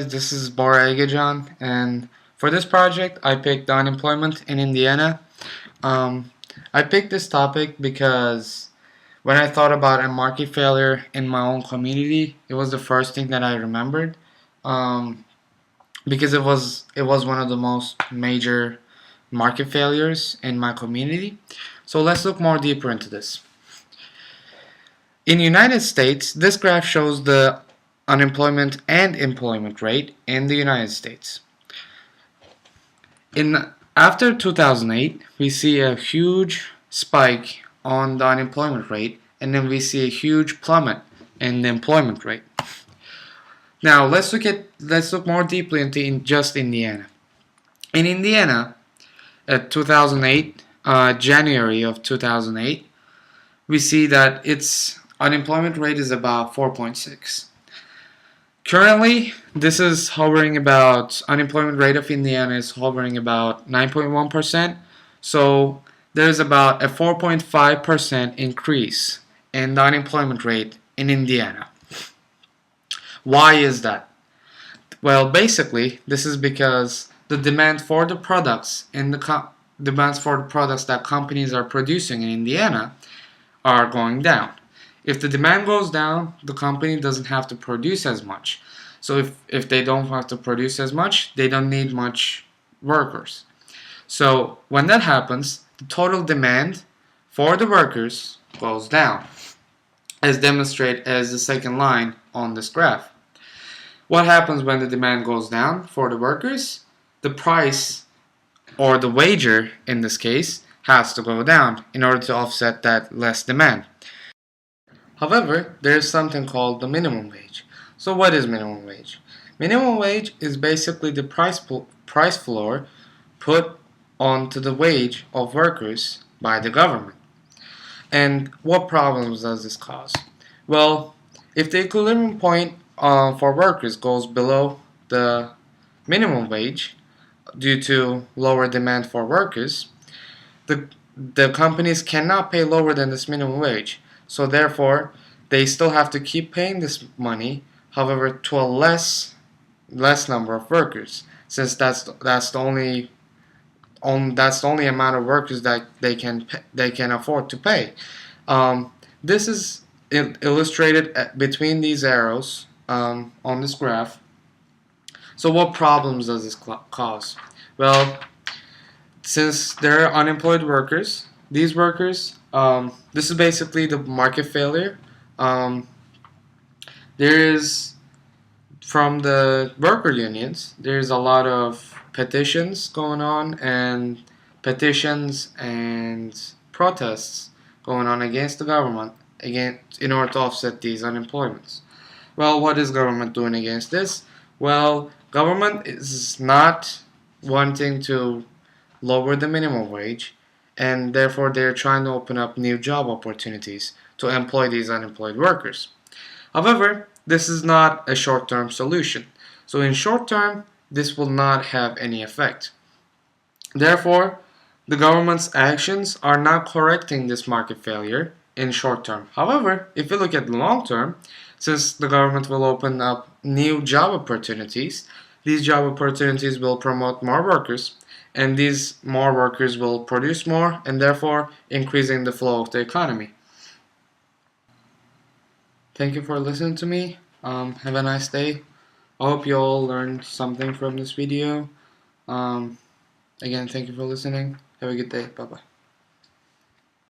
This is Bora Agajan, and for this project I picked unemployment in Indiana. I picked this topic because when I thought about a market failure in my own community, it was the first thing that I remembered, um, because it was one of the most major market failures in my community. So let's look more deeper into this. In the United States, this graph shows the unemployment and employment rate in the United States. After 2008, we see a huge spike on the unemployment rate, and then we see a huge plummet in the employment rate. Now let's look more deeply into just Indiana. In Indiana, at 2008, January of 2008, we see that its unemployment rate is about 4.6. Currently, this is hovering about unemployment rate of Indiana is hovering about 9.1%. So there's about a 4.5% increase in the unemployment rate in Indiana. Why is that? Well, basically, this is because the demand for the products and demands for the products that companies are producing in Indiana are going down. If the demand goes down, the company doesn't have to produce as much. So if they don't have to produce as much, they don't need much workers. So when that happens, the total demand for the workers goes down, as demonstrated as the second line on this graph. What happens when the demand goes down for the workers? The price, or the wager in this case, has to go down in order to offset that less demand. However, there is something called the minimum wage. So what is minimum wage? Minimum wage is basically the price floor put onto the wage of workers by the government. And what problems does this cause? Well, if the equilibrium point for workers goes below the minimum wage due to lower demand for workers, the companies cannot pay lower than this minimum wage. So therefore, they still have to keep paying this money, however, to a less number of workers, since that's the only amount of workers that they can afford to pay. This is illustrated between these arrows on this graph. So what problems does this cause? Well, since there are unemployed workers, these workers, this is basically the market failure. There is, from the worker unions, there's a lot of petitions going on, and protests going on against the government, in order to offset these unemployments. Well, what is government doing against this? Well, government is not wanting to lower the minimum wage, and therefore they're trying to open up new job opportunities to employ these unemployed workers. However, this is not a short-term solution. So in short term, this will not have any effect. Therefore, the government's actions are not correcting this market failure in short term. However, if you look at the long term, since the government will open up new job opportunities, these job opportunities will promote more workers, and these more workers will produce more, and therefore increasing the flow of the economy. Thank you for listening to me. Have a nice day. I hope you all learned something from this video. Again, thank you for listening. Have a good day. Bye-bye.